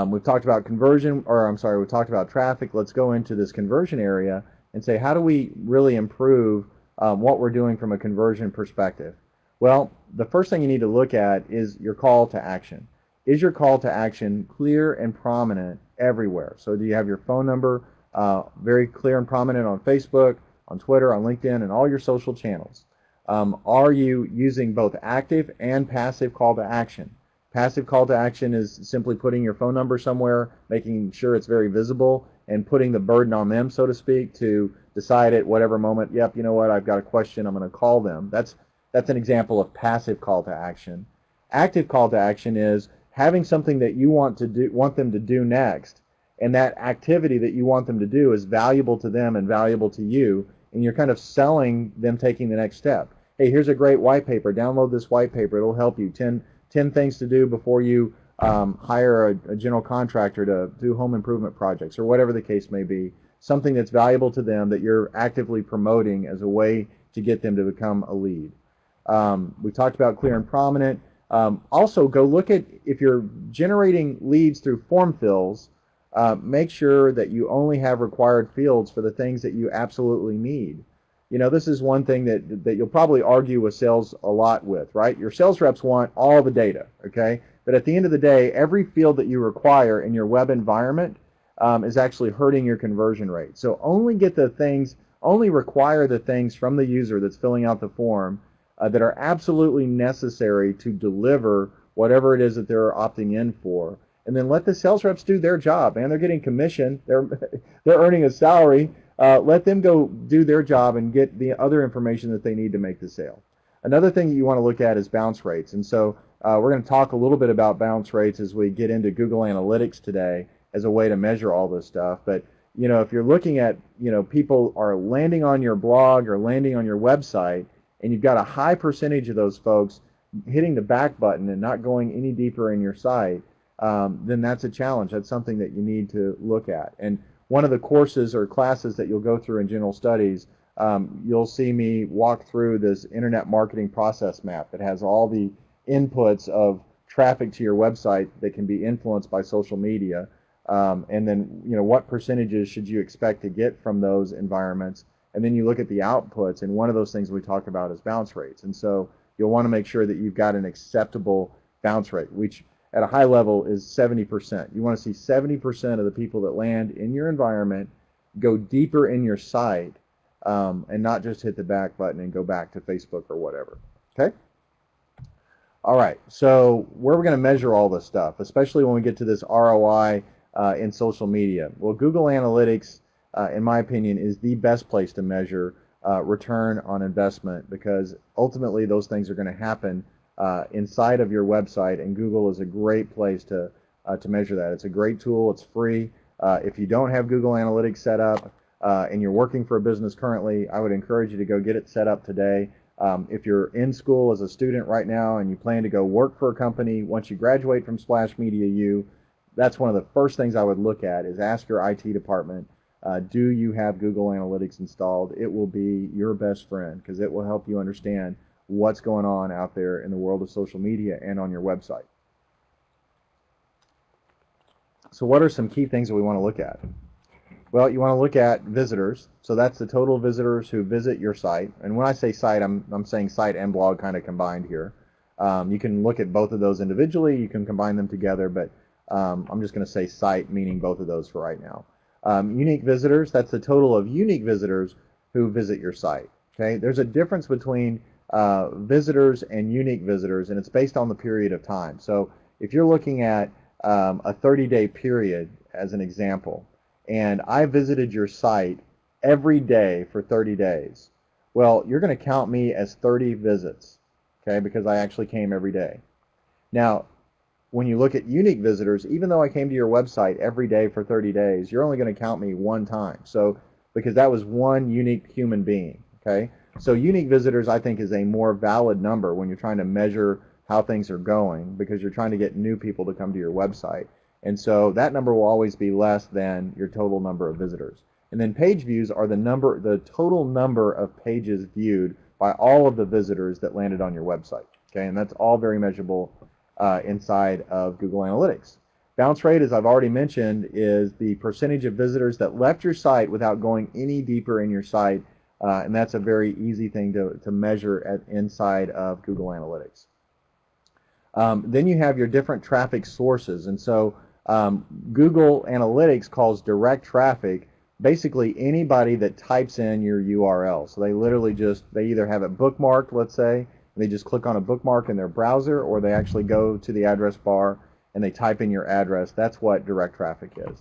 we've talked about we've talked about traffic. Let's go into this conversion area and say, how do we really improve what we're doing from a conversion perspective? Well, the first thing you need to look at is your call to action. Is your call to action clear and prominent everywhere? So do you have your phone number very clear and prominent on Facebook, on Twitter, on LinkedIn, and all your social channels? Are you using both active and passive call to action? Passive call to action is simply putting your phone number somewhere, making sure it's very visible, and putting the burden on them, so to speak, to decide at whatever moment, yep, you know what, I've got a question, I'm going to call them. That's an example of passive call to action. Active call to action is having something that you want them to do next, and that activity that you want them to do is valuable to them and valuable to you, and you're kind of selling them taking the next step. Hey, here's a great white paper. Download this white paper. It'll help you. 10 things to do before you hire a general contractor to do home improvement projects, or whatever the case may be. Something that's valuable to them that you're actively promoting as a way to get them to become a lead. We talked about clear and prominent. Also, go look at, if you're generating leads through form fills, make sure that you only have required fields for the things that you absolutely need. This is one thing that you'll probably argue with sales a lot with, right? Your sales reps want all the data, okay? But at the end of the day, every field that you require in your web environment is actually hurting your conversion rate. So only require the things from the user that's filling out the form that are absolutely necessary to deliver whatever it is that they're opting in for. And then let the sales reps do their job, man. They're getting commission. They're earning a salary. Let them go do their job and get the other information that they need to make the sale. Another thing that you want to look at is bounce rates. And so we're going to talk a little bit about bounce rates as we get into Google Analytics today as a way to measure all this stuff. But if you're looking at, people are landing on your blog or landing on your website, and you've got a high percentage of those folks hitting the back button and not going any deeper in your site, then that's a challenge. That's something that you need to look at. And one of the courses or classes that you'll go through in General Studies, you'll see me walk through this internet marketing process map that has all the inputs of traffic to your website that can be influenced by social media, and then what percentages should you expect to get from those environments. And then you look at the outputs, and one of those things we talk about is bounce rates. And so you'll want to make sure that you've got an acceptable bounce rate, which at a high level is 70%. You want to see 70% of the people that land in your environment go deeper in your site, and not just hit the back button and go back to Facebook or whatever. Okay? All right, so where are we going to measure all this stuff, especially when we get to this ROI in social media? Well, Google Analytics, in my opinion, is the best place to measure return on investment, because ultimately those things are going to happen inside of your website, and Google is a great place to measure that. It's a great tool. It's free. If you don't have Google Analytics set up and you're working for a business currently, I would encourage you to go get it set up today. If you're in school as a student right now and you plan to go work for a company once you graduate from Splash Media U, that's one of the first things I would look at, is ask your IT department, do you have Google Analytics installed? It will be your best friend, because it will help you understand what's going on out there in the world of social media and on your website. So what are some key things that we want to look at? Well, you want to look at visitors. So that's the total visitors who visit your site. And when I say site, I'm saying site and blog kind of combined here. You can look at both of those individually. You can combine them together, but I'm just going to say site, meaning both of those for right now. Unique visitors, that's the total of unique visitors who visit your site. Okay, there's a difference between visitors and unique visitors, and it's based on the period of time. So if you're looking at a 30-day period as an example, and I visited your site every day for 30 days, well, you're going to count me as 30 visits, okay, because I actually came every day. Now, when you look at unique visitors, even though I came to your website every day for 30 days, you're only going to count me one time. So, because that was one unique human being, okay? So unique visitors, I think, is a more valid number when you're trying to measure how things are going, because you're trying to get new people to come to your website. And so that number will always be less than your total number of visitors. And then page views are the total number of pages viewed by all of the visitors that landed on your website, okay? And that's all very measurable inside of Google Analytics. Bounce rate, as I've already mentioned, is the percentage of visitors that left your site without going any deeper in your site, and that's a very easy thing to measure inside of Google Analytics. Then you have your different traffic sources, and so Google Analytics calls direct traffic basically anybody that types in your URL. So they literally they either have it bookmarked, let's say, they just click on a bookmark in their browser, or they actually go to the address bar and they type in your address. That's what direct traffic is.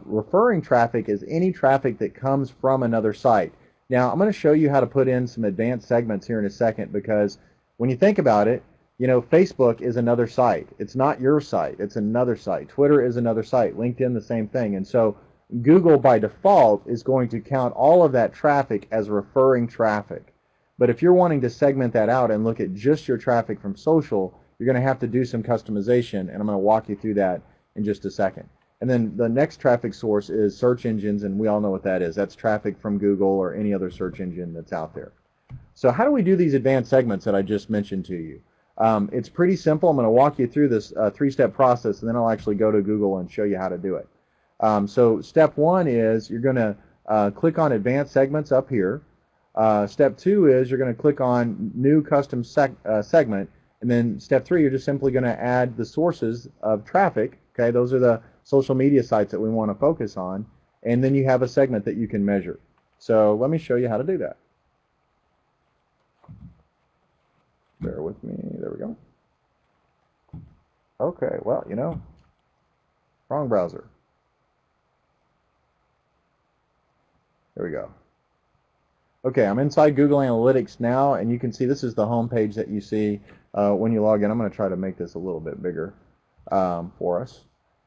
Referring traffic is any traffic that comes from another site. Now, I'm going to show you how to put in some advanced segments here in a second, because when you think about it, you know, Facebook is another site. It's not your site. It's another site. Twitter is another site. LinkedIn, the same thing. And so Google, by default, is going to count all of that traffic as referring traffic. But if you're wanting to segment that out and look at just your traffic from social, you're going to have to do some customization, and I'm going to walk you through that in just a second. And then the next traffic source is search engines, and we all know what that is. That's traffic from Google or any other search engine that's out there. So how do we do these advanced segments that I just mentioned to you? It's pretty simple. I'm going to walk you through this three-step process, and then I'll actually go to Google and show you how to do it. So step one is you're going to click on advanced segments up here. Step two is you're going to click on new custom segment, and then step three, you're just simply going to add the sources of traffic. Okay, those are the social media sites that we want to focus on, and then you have a segment that you can measure. So let me show you how to do that. Bear with me. There we go. Okay, well, you know, wrong browser. There we go. Okay, I'm inside Google Analytics now, and you can see this is the home page that you see when you log in. I'm going to try to make this a little bit bigger for us.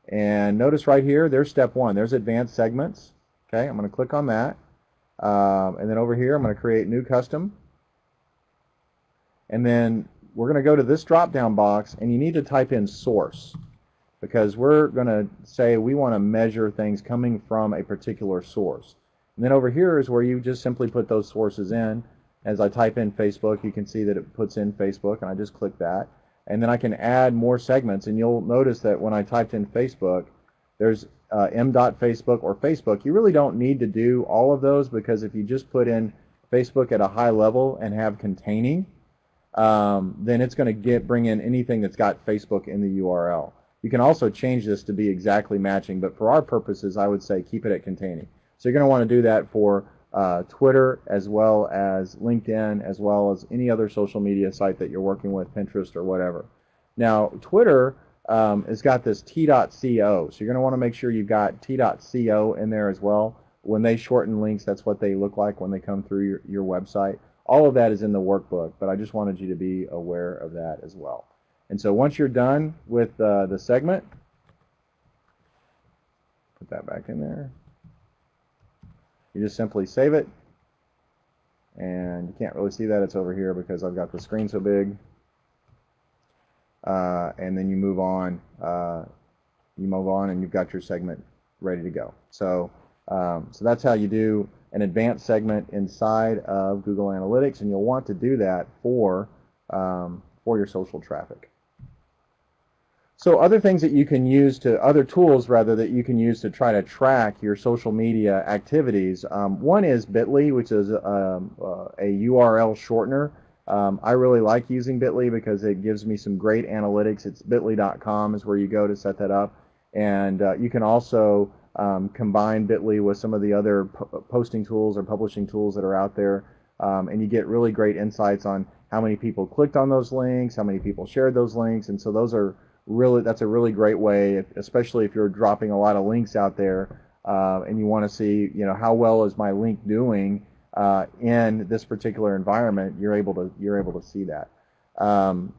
And notice right here, there's step one. There's advanced segments. Okay, I'm going to click on that. And then over here, I'm going to create new custom. And then we're going to go to this drop-down box, and you need to type in source, because we're going to say we want to measure things coming from a particular source. And then over here is where you just simply put those sources in. As I type in Facebook, you can see that it puts in Facebook, and I just click that. And then I can add more segments, and you'll notice that when I typed in Facebook, there's m.facebook or Facebook. You really don't need to do all of those, because if you just put in Facebook at a high level and have containing, then it's going to bring in anything that's got Facebook in the URL. You can also change this to be exactly matching, but for our purposes, I would say keep it at containing. So you're going to want to do that for Twitter, as well as LinkedIn, as well as any other social media site that you're working with, Pinterest or whatever. Now, Twitter has got this t.co, so you're going to want to make sure you've got t.co in there as well. When they shorten links, that's what they look like when they come through your website. All of that is in the workbook, but I just wanted you to be aware of that as well. And so once you're done with the segment, put that back in there. You just simply save it, and you can't really see that, it's over here because I've got the screen so big. And then you move on. And you've got your segment ready to go. So that's how you do an advanced segment inside of Google Analytics, and you'll want to do that for your social traffic. So other things that you can use other tools rather that you can use to try to track your social media activities. One is Bitly, which is a URL shortener. I really like using Bitly because it gives me some great analytics. It's bitly.com is where you go to set that up. And you can also combine Bitly with some of the other posting tools or publishing tools that are out there, and you get really great insights on how many people clicked on those links, how many people shared those links, and so that's a really great way, especially if you're dropping a lot of links out there, and you want to see, how well is my link doing in this particular environment. You're able to see that.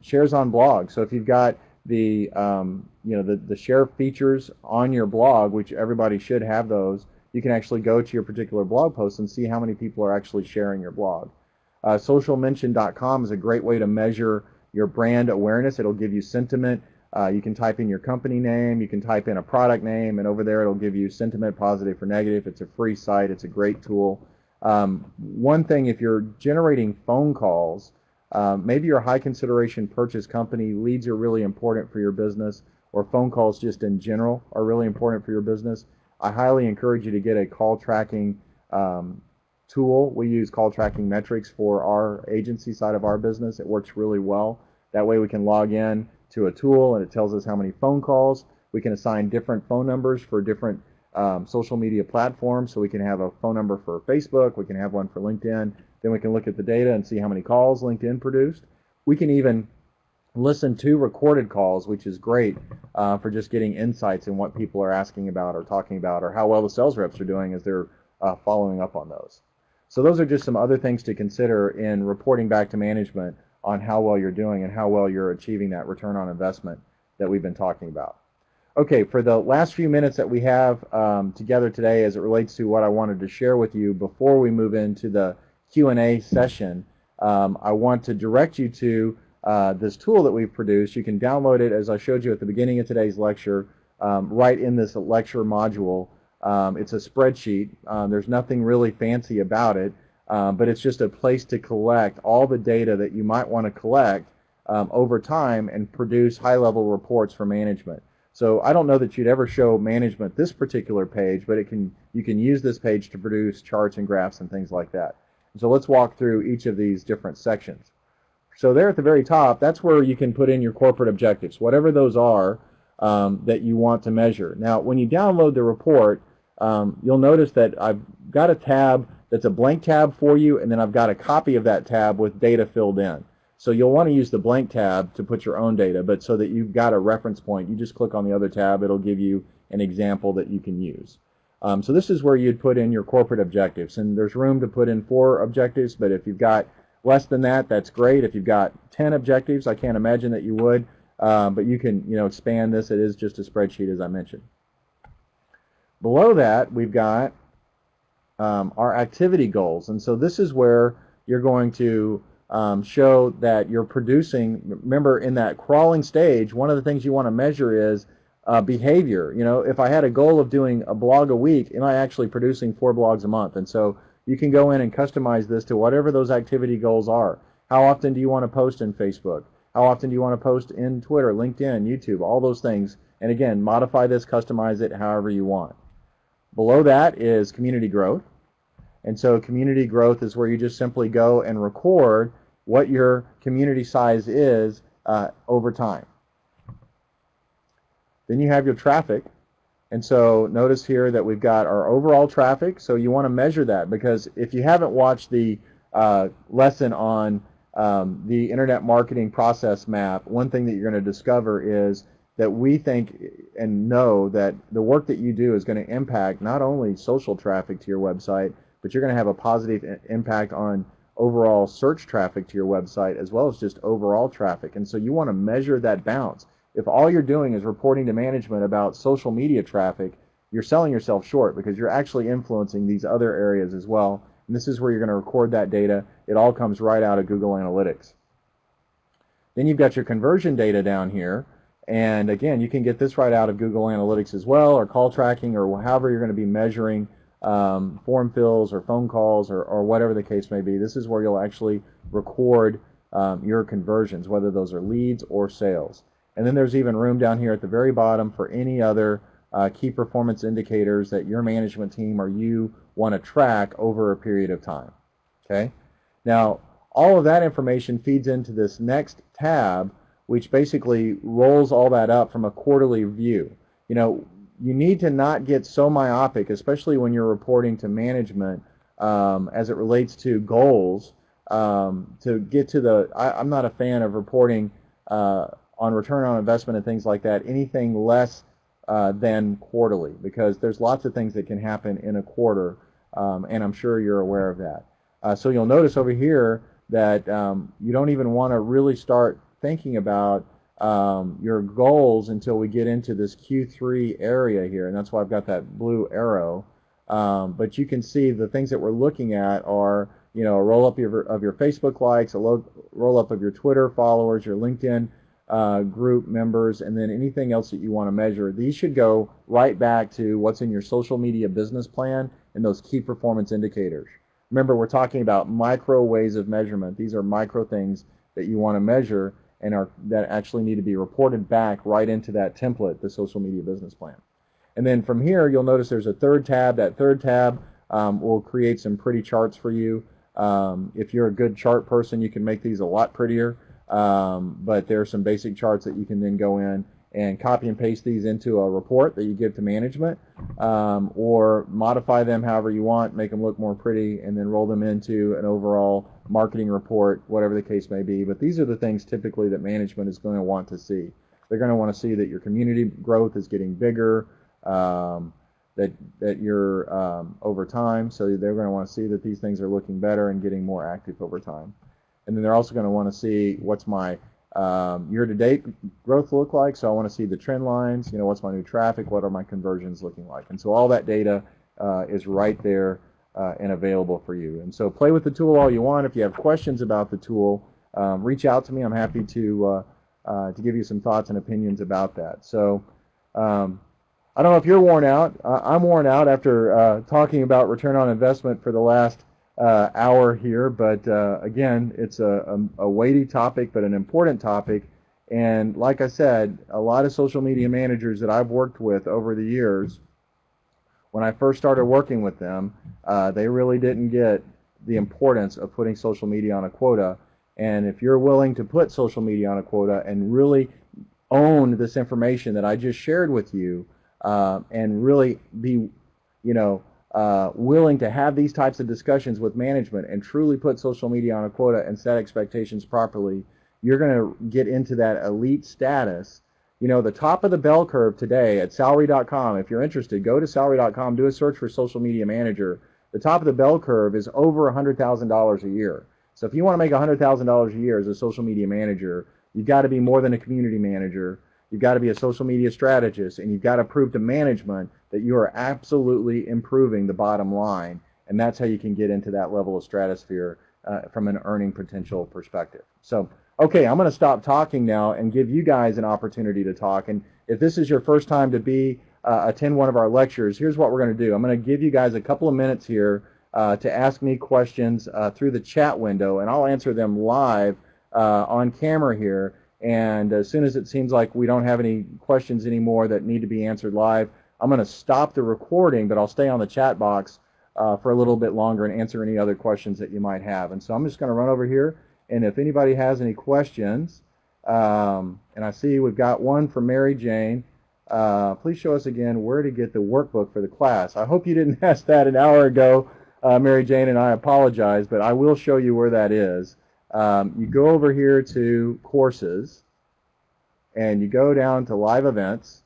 Shares on blog. So if you've got the the share features on your blog, which everybody should have those, you can actually go to your particular blog post and see how many people are actually sharing your blog. Socialmention.com is a great way to measure your brand awareness. It'll give you sentiment. You can type in your company name, you can type in a product name, and over there it'll give you sentiment, positive or negative. It's a free site. It's a great tool. One thing, if you're generating phone calls, maybe you're a high consideration purchase company, leads are really important for your business, or phone calls just in general are really important for your business, I highly encourage you to get a call tracking tool. We use call tracking metrics for our agency side of our business. It works really well. That way we can log in to a tool and it tells us how many phone calls. We can assign different phone numbers for different social media platforms. So we can have a phone number for Facebook, we can have one for LinkedIn, then we can look at the data and see how many calls LinkedIn produced. We can even listen to recorded calls, which is great for just getting insights in what people are asking about or talking about, or how well the sales reps are doing as they're following up on those. So those are just some other things to consider in reporting back to management on how well you're doing and how well you're achieving that return on investment that we've been talking about. Okay, for the last few minutes that we have together today as it relates to what I wanted to share with you before we move into the Q&A session, I want to direct you to this tool that we've produced. You can download it, as I showed you at the beginning of today's lecture, right in this lecture module. It's a spreadsheet. There's nothing really fancy about it, but it's just a place to collect all the data that you might want to collect over time and produce high-level reports for management. So I don't know that you'd ever show management this particular page, but you can use this page to produce charts and graphs and things like that. So let's walk through each of these different sections. So there at the very top, that's where you can put in your corporate objectives, whatever those are that you want to measure. Now, when you download the report, you'll notice that I've got a tab that's a blank tab for you, and then I've got a copy of that tab with data filled in. So you'll want to use the blank tab to put your own data, but so that you've got a reference point, you just click on the other tab. It'll give you an example that you can use. So this is where you'd put in your corporate objectives, and there's room to put in 4 objectives, but if you've got less than that, that's great. If you've got 10 objectives, I can't imagine that you would, but you can expand this. It is just a spreadsheet, as I mentioned. Below that, we've got our activity goals, and so this is where you're going to show that you're producing. Remember, in that crawling stage, one of the things you want to measure is behavior. If I had a goal of doing a blog a week, am I actually producing 4 blogs a month? And so you can go in and customize this to whatever those activity goals are. How often do you want to post in Facebook? How often do you want to post in Twitter, LinkedIn, YouTube, all those things? And again, modify this, customize it however you want. Below that is community growth. And so community growth is where you just simply go and record what your community size is over time. Then you have your traffic. And so notice here that we've got our overall traffic. So you want to measure that, because if you haven't watched the lesson on the Internet Marketing Process Map, one thing that you're going to discover is that we think and know that the work that you do is going to impact not only social traffic to your website, but you're going to have a positive impact on overall search traffic to your website, as well as just overall traffic. And so you want to measure that bounce. If all you're doing is reporting to management about social media traffic, you're selling yourself short, because you're actually influencing these other areas as well. And this is where you're going to record that data. It all comes right out of Google Analytics. Then you've got your conversion data down here. And again, you can get this right out of Google Analytics as well, or call tracking, or however you're going to be measuring form fills or phone calls or whatever the case may be. This is where you'll actually record your conversions, whether those are leads or sales. And then there's even room down here at the very bottom for any other key performance indicators that your management team or you want to track over a period of time. Okay? Now, all of that information feeds into this next tab, which basically rolls all that up from a quarterly view. you need to not get so myopic, especially when you're reporting to management as it relates to goals. To get to the, I'm not a fan of reporting on return on investment and things like that, anything less than quarterly, because there's lots of things that can happen in a quarter, and I'm sure you're aware of that. So you'll notice over here that you don't even want to really start thinking about your goals until we get into this Q3 area here, and that's why I've got that blue arrow. But you can see the things that we're looking at are, you know, a roll up of your Facebook likes, a roll up of your Twitter followers, your LinkedIn group members, and then anything else that you want to measure. These should go right back to what's in your social media business plan and those key performance indicators. Remember, we're talking about micro ways of measurement. These are micro things that you want to measure and that actually need to be reported back right into that template, the social media business plan. And then from here, you'll notice there's a third tab. That third tab will create some pretty charts for you. If you're a good chart person, you can make these a lot prettier. But there are some basic charts that you can then go in and copy and paste these into a report that you give to management, or modify them however you want, make them look more pretty, and then roll them into an overall marketing report, whatever the case may be. But these are the things typically that management is going to want to see. They're going to want to see that your community growth is getting bigger, that you're over time, so they're going to want to see that these things are looking better and getting more active over time. And then they're also going to want to see what's my year-to-date growth look like. So I want to see the trend lines, you know, what's my new traffic, what are my conversions looking like. And so all that data is right there and available for you. And so play with the tool all you want. If you have questions about the tool, reach out to me. I'm happy to give you some thoughts and opinions about that. So I don't know if you're worn out. I'm worn out after talking about return on investment for the last hour here, but again, it's a weighty topic, but an important topic. And like I said, a lot of social media managers that I've worked with over the years, when I first started working with them, they really didn't get the importance of putting social media on a quota. And if you're willing to put social media on a quota and really own this information that I just shared with you, and really be, you know, willing to have these types of discussions with management and truly put social media on a quota and set expectations properly, you're going to get into that elite status. You know, the top of the bell curve today at salary.com, if you're interested, go to salary.com, do a search for social media manager. The top of the bell curve is over $100,000 a year. So if you want to make $100,000 a year as a social media manager, you've got to be more than a community manager. You've got to be a social media strategist, and you've got to prove to management that you are absolutely improving the bottom line, and that's how you can get into that level of stratosphere from an earning potential perspective. So, okay, I'm going to stop talking now and give you guys an opportunity to talk. And if this is your first time to attend one of our lectures, here's what we're going to do. I'm going to give you guys a couple of minutes here to ask me questions through the chat window, and I'll answer them live on camera here. And as soon as it seems like we don't have any questions anymore that need to be answered live, I'm going to stop the recording, but I'll stay on the chat box for a little bit longer and answer any other questions that you might have. And so I'm just going to run over here, and if anybody has any questions, and I see we've got one from Mary Jane. Please show us again where to get the workbook for the class. I hope you didn't ask that an hour ago, Mary Jane, and I apologize, but I will show you where that is. You go over here to courses, and you go down to live events,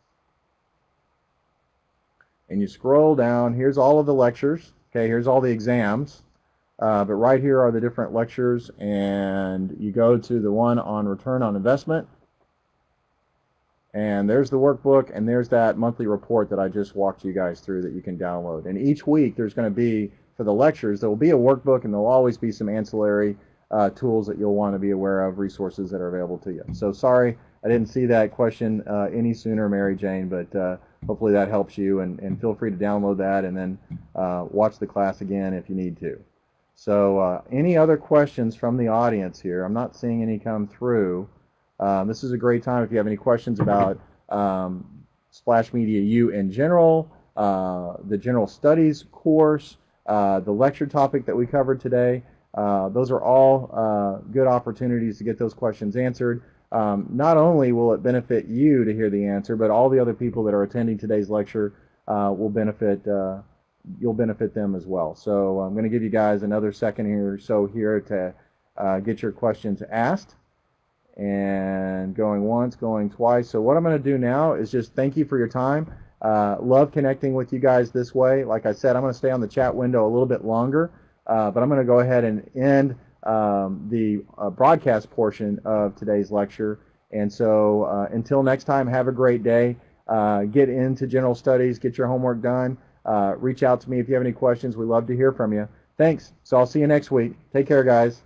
and you scroll down. Here's all of the lectures. Okay, here's all the exams, but right here are the different lectures, and you go to the one on return on investment, and there's the workbook, and there's that monthly report that I just walked you guys through that you can download. And each week there's going to be, for the lectures, there will be a workbook, and there will always be some ancillary tools that you'll want to be aware of, resources that are available to you. So sorry I didn't see that question any sooner, Mary Jane, but hopefully that helps you, and feel free to download that and then watch the class again if you need to. So any other questions from the audience here? I'm not seeing any come through. This is a great time if you have any questions about Splash Media U in general, the General Studies course, the lecture topic that we covered today. Those are all good opportunities to get those questions answered. not only will it benefit you to hear the answer, but all the other people that are attending today's lecture will benefit. You'll benefit them as well. So I'm going to give you guys another second here or so here to get your questions asked. And going once, going twice. So what I'm going to do now is just thank you for your time. Love connecting with you guys this way. Like I said, I'm going to stay on the chat window a little bit longer, but I'm going to go ahead and end the broadcast portion of today's lecture. And so until next time, have a great day. Get into general studies, get your homework done. Reach out to me if you have any questions. We'd love to hear from you. Thanks. So I'll see you next week. Take care, guys.